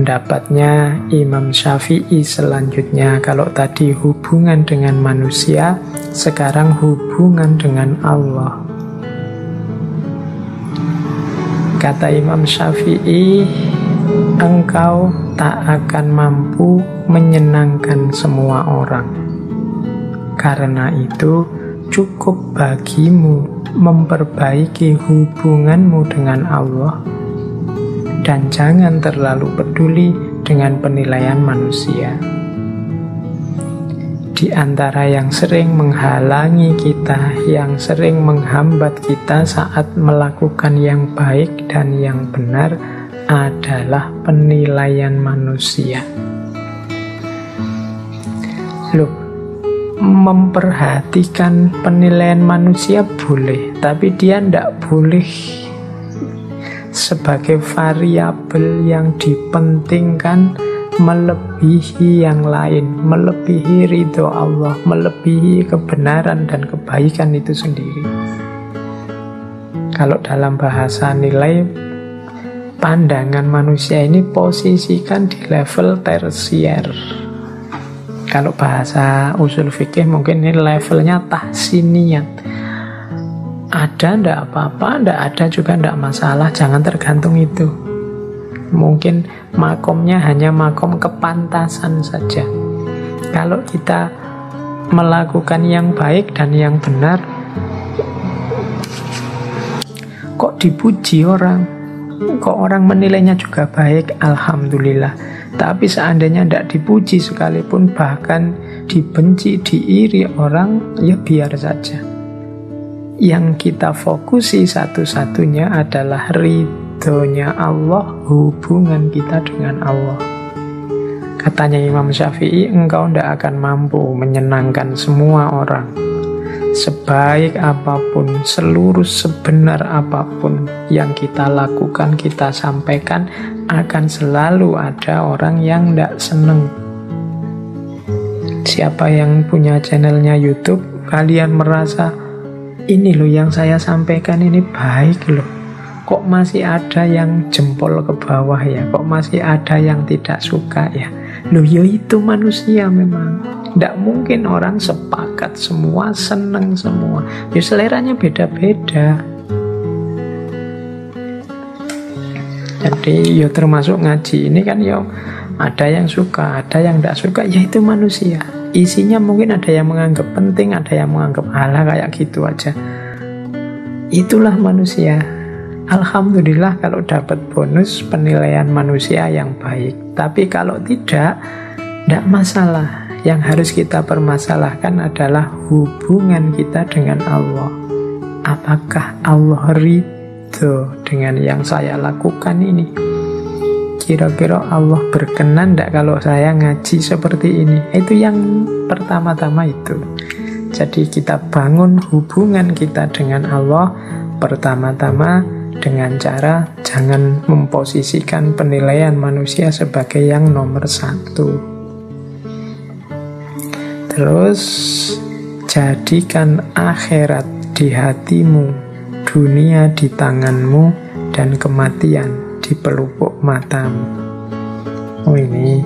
Pendapatnya Imam Syafi'i selanjutnya, kalau tadi hubungan dengan manusia, sekarang hubungan dengan Allah. Kata Imam Syafi'i, engkau tak akan mampu menyenangkan semua orang. Karena itu, cukup bagimu memperbaiki hubunganmu dengan Allah dan jangan terlalu peduli dengan penilaian manusia. Di antara yang sering menghalangi kita, yang sering menghambat kita saat melakukan yang baik dan yang benar adalah penilaian manusia. Loh, memperhatikan penilaian manusia boleh, tapi dia tidak boleh sebagai variabel yang dipentingkan melebihi yang lain, melebihi ridho Allah, melebihi kebenaran dan kebaikan itu sendiri. Kalau dalam bahasa nilai, pandangan manusia ini posisikan di level tersier. Kalau bahasa usul fikih mungkin ini levelnya tahsiniyat. Ada ndak apa-apa, ndak ada juga ndak masalah, jangan tergantung itu. Mungkin makomnya hanya makom kepantasan saja. Kalau kita melakukan yang baik dan yang benar, kok dipuji orang, kok orang menilainya juga baik, alhamdulillah. Tapi seandainya ndak dipuji sekalipun, bahkan dibenci, diiri orang, ya biar saja. Yang kita fokusi satu-satunya adalah ridhonya Allah, hubungan kita dengan Allah. Katanya Imam Syafi'i, engkau tidak akan mampu menyenangkan semua orang. Sebaik apapun, seluruh sebenar apapun yang kita lakukan, kita sampaikan, akan selalu ada orang yang tidak seneng. Siapa yang punya channelnya YouTube, kalian merasa ini loh yang saya sampaikan ini baik loh, kok masih ada yang jempol ke bawah ya, kok masih ada yang tidak suka ya. Loh ya itu manusia memang, tidak mungkin orang sepakat semua, seneng semua, ya seleranya beda-beda. Jadi ya termasuk ngaji ini kan ya ada yang suka, ada yang tidak suka, ya itu manusia. Isinya mungkin ada yang menganggap penting, ada yang menganggap alah kayak gitu aja. Itulah manusia. Alhamdulillah kalau dapat bonus penilaian manusia yang baik. Tapi kalau tidak masalah. Yang harus kita permasalahkan adalah hubungan kita dengan Allah. Apakah Allah ridho dengan yang saya lakukan ini? Kira-kira Allah berkenan tidak kalau saya ngaji seperti ini? Itu yang pertama-tama itu. Jadi kita bangun hubungan kita dengan Allah pertama-tama dengan cara jangan memposisikan penilaian manusia sebagai yang nomor satu. Terus jadikan akhirat di hatimu, dunia di tanganmu, dan kematian di pelupuk matamu. Oh, ini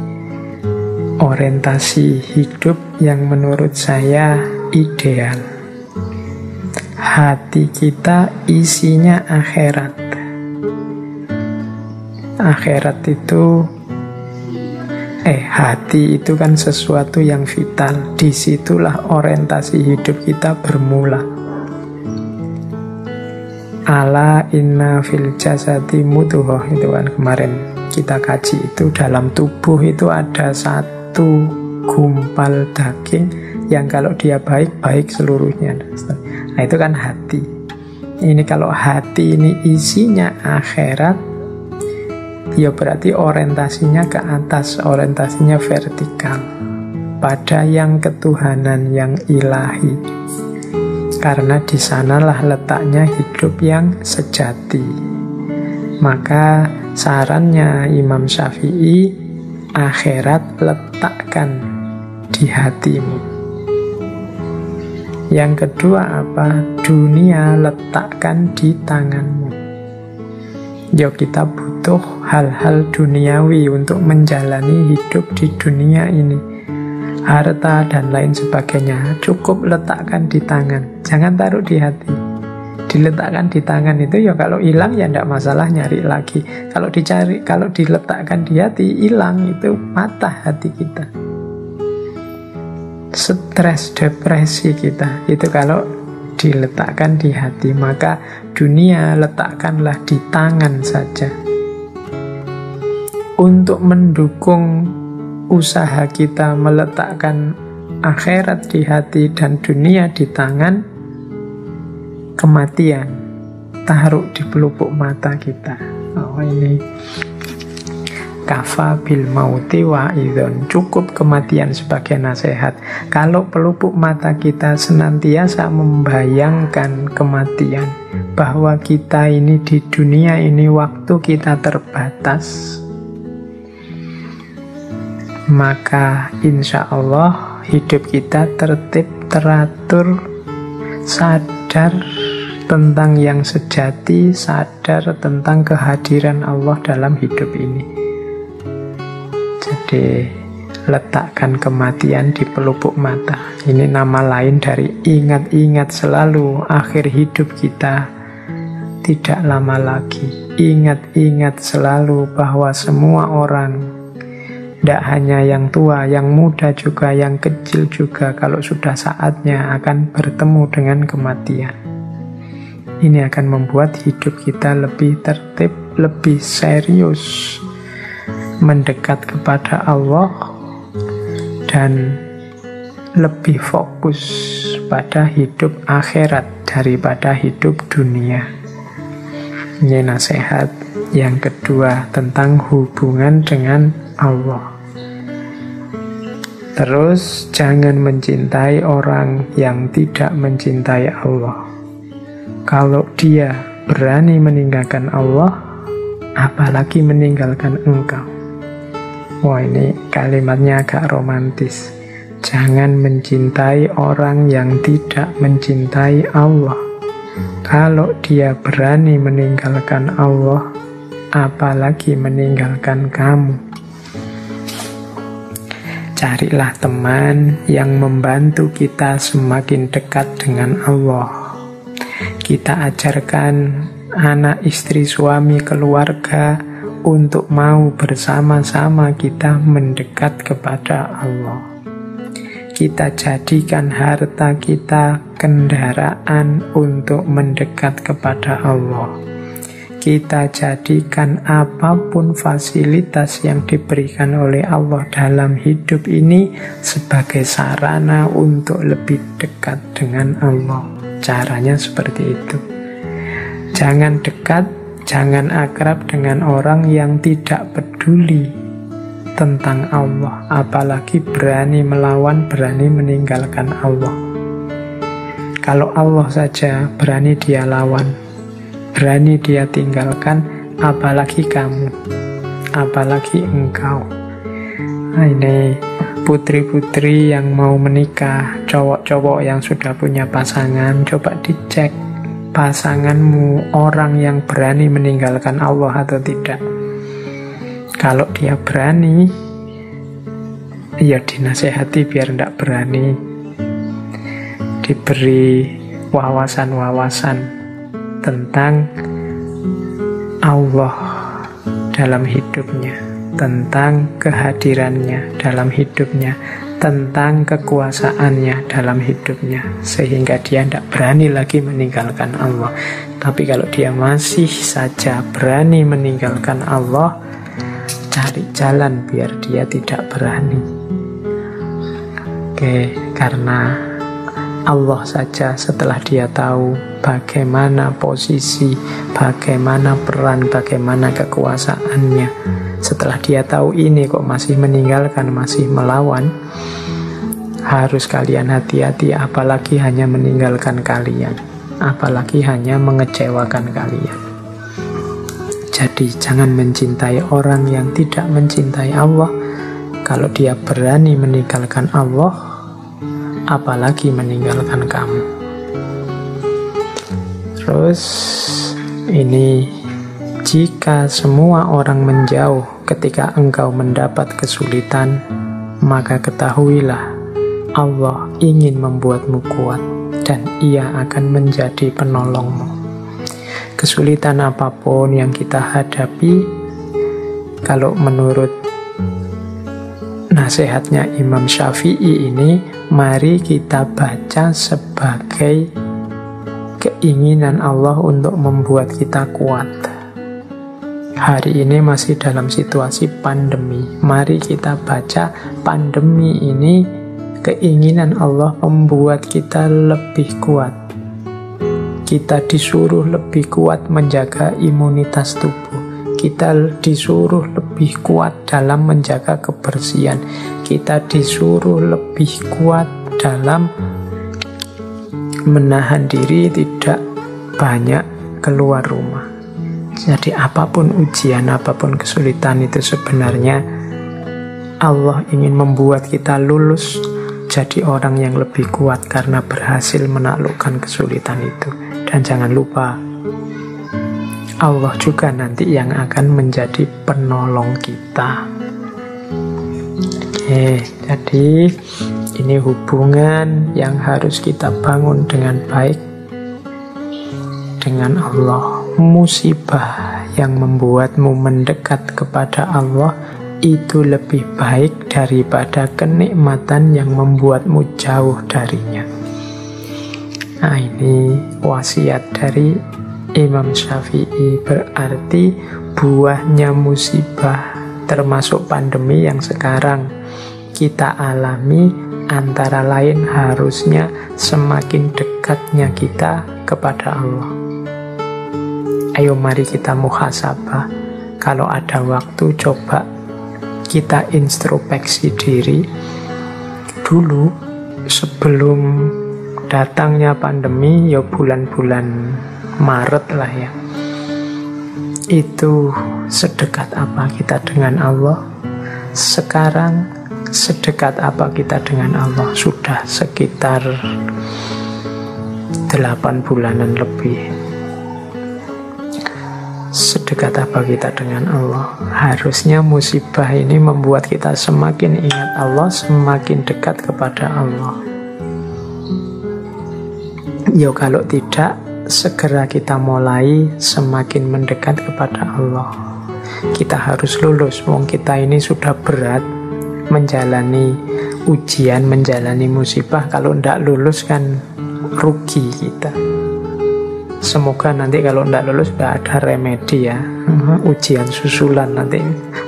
orientasi hidup yang menurut saya ideal. Hati kita isinya akhirat. Akhirat itu hati itu kan sesuatu yang vital. Disitulah orientasi hidup kita bermula. Ala inna fil jasadi mudghah, itu kan kemarin kita kaji, itu dalam tubuh itu ada satu gumpal daging yang kalau dia baik, baik seluruhnya. Nah itu kan hati. Ini kalau hati ini isinya akhirat, ya berarti orientasinya ke atas, orientasinya vertikal, pada yang ketuhanan, yang ilahi. Karena di sanalah letaknya hidup yang sejati. Maka sarannya Imam Syafi'i, akhirat letakkan di hatimu. Yang kedua apa? Dunia letakkan di tanganmu. Ya kita butuh hal-hal duniawi untuk menjalani hidup di dunia ini. Harta dan lain sebagainya cukup letakkan di tangan, jangan taruh di hati. Diletakkan di tangan itu ya kalau hilang ya tidak masalah, nyari lagi. Kalau dicari, kalau diletakkan di hati, hilang itu patah hati kita. Stres, depresi kita itu kalau diletakkan di hati. Maka dunia letakkanlah di tangan saja. Untuk mendukung usaha kita meletakkan akhirat di hati dan dunia di tangan, kematian taruh di pelupuk mata kita. Oh, ini kafa bil mauti wa'idhon, cukup kematian sebagai nasihat. Kalau pelupuk mata kita senantiasa membayangkan kematian, bahwa kita ini di dunia ini waktu kita terbatas, maka insya Allah hidup kita tertib, teratur, sadar tentang yang sejati, sadar tentang kehadiran Allah dalam hidup ini. Jadi letakkan kematian di pelupuk mata. Ini nama lain dari ingat-ingat selalu akhir hidup kita tidak lama lagi. Ingat-ingat selalu bahwa semua orang, tidak hanya yang tua, yang muda juga, yang kecil juga, kalau sudah saatnya akan bertemu dengan kematian. Ini akan membuat hidup kita lebih tertib, lebih serius, mendekat kepada Allah, dan lebih fokus pada hidup akhirat daripada hidup dunia. Ini nasihat yang kedua tentang hubungan dengan Allah. Terus jangan mencintai orang yang tidak mencintai Allah. Kalau dia berani meninggalkan Allah, apalagi meninggalkan engkau. Wah, ini kalimatnya agak romantis. Jangan mencintai orang yang tidak mencintai Allah. Kalau dia berani meninggalkan Allah, apalagi meninggalkan kamu. Carilah teman yang membantu kita semakin dekat dengan Allah. Kita ajarkan anak, istri, suami, keluarga untuk mau bersama-sama kita mendekat kepada Allah. Kita jadikan harta kita kendaraan untuk mendekat kepada Allah. Kita jadikan apapun fasilitas yang diberikan oleh Allah dalam hidup ini sebagai sarana untuk lebih dekat dengan Allah. Caranya seperti itu. Jangan dekat, jangan akrab dengan orang yang tidak peduli tentang Allah, apalagi berani melawan, berani meninggalkan Allah. Kalau Allah saja berani dia lawan, berani dia tinggalkan, apalagi kamu, apalagi engkau. Nah, ini putri-putri yang mau menikah, cowok-cowok yang sudah punya pasangan, coba dicek pasanganmu orang yang berani meninggalkan Allah atau tidak. Kalau dia berani, ya dinasehati biar tidak berani. Diberi wawasan-wawasan tentang Allah dalam hidupnya, tentang kehadirannya dalam hidupnya, tentang kekuasaannya dalam hidupnya, sehingga dia tidak berani lagi meninggalkan Allah. Tapi kalau dia masih saja berani meninggalkan Allah, cari jalan biar dia tidak berani. Oke, karena Allah saja setelah dia tahu bagaimana posisi, bagaimana peran, bagaimana kekuasaannya, setelah dia tahu ini kok masih meninggalkan, masih melawan, harus kalian hati-hati, apalagi hanya meninggalkan kalian, apalagi hanya mengecewakan kalian. Jadi jangan mencintai orang yang tidak mencintai Allah. Kalau dia berani meninggalkan Allah, apalagi meninggalkan kamu. Terus ini Jika semua orang menjauh ketika engkau mendapat kesulitan, maka ketahuilah Allah ingin membuatmu kuat dan Ia akan menjadi penolongmu. Kesulitan apapun yang kita hadapi, kalau menurut nasihatnya Imam Syafi'i ini, mari kita baca sebagai keinginan Allah untuk membuat kita kuat. Hari ini masih dalam situasi pandemi. Mari kita baca pandemi ini keinginan Allah membuat kita lebih kuat. Kita disuruh lebih kuat menjaga imunitas tubuh. Kita disuruh lebih kuat dalam menjaga kebersihan. Kita disuruh lebih kuat dalam menahan diri tidak banyak keluar rumah. Jadi apapun ujian, apapun kesulitan itu sebenarnya Allah ingin membuat kita lulus jadi orang yang lebih kuat karena berhasil menaklukkan kesulitan itu. Dan jangan lupa, Allah juga nanti yang akan menjadi penolong kita. Oke, jadi ini hubungan yang harus kita bangun dengan baik dengan Allah. Musibah yang membuatmu mendekat kepada Allah itu lebih baik daripada kenikmatan yang membuatmu jauh darinya. Nah, ini wasiat dari Imam Syafi'i. Berarti buahnya musibah termasuk pandemi yang sekarang kita alami antara lain harusnya semakin dekatnya kita kepada Allah. Ayo mari kita muhasabah. Kalau ada waktu coba kita introspeksi diri. Dulu sebelum datangnya pandemi, ya bulan-bulan Maret lah ya, itu sedekat apa kita dengan Allah? Sekarang sedekat apa kita dengan Allah? Sudah sekitar 8 bulanan lebih. Sedekat apa kita dengan Allah? Harusnya musibah ini membuat kita semakin ingat Allah, semakin dekat kepada Allah. Ya kalau tidak, segera kita mulai semakin mendekat kepada Allah. Kita harus lulus. Wong kita ini sudah berat menjalani ujian, menjalani musibah. Kalau tidak lulus kan rugi kita. Semoga nanti kalau tidak lulus tidak ada remedi ya. Ujian susulan nanti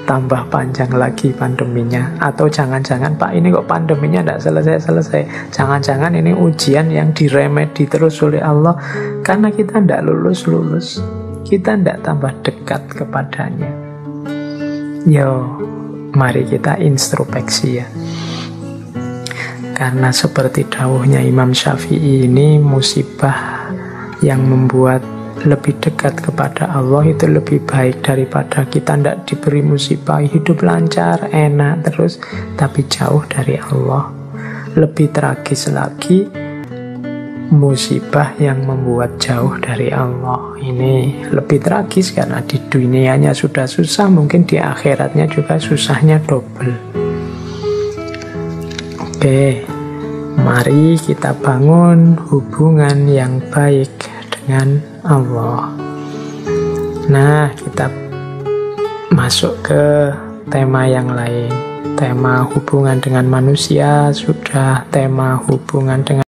tambah panjang lagi pandeminya. Atau jangan-jangan Pak ini kok pandeminya tidak selesai-selesai. Jangan-jangan ini ujian yang diremedi terus oleh Allah karena kita tidak lulus-lulus. Kita tidak tambah dekat kepadanya. Yo, mari kita introspeksi ya. Karena seperti dawuhnya Imam Syafi'i ini, musibah yang membuat lebih dekat kepada Allah itu lebih baik daripada kita tidak diberi musibah, hidup lancar, enak terus, tapi jauh dari Allah. Lebih tragis lagi, musibah yang membuat jauh dari Allah. Ini lebih tragis karena di dunianya sudah susah, mungkin di akhiratnya juga susahnya double. Oke, mari kita bangun hubungan yang baik dengan Allah. Nah, kita masuk ke tema yang lain. Tema hubungan dengan manusia sudah, tema hubungan dengan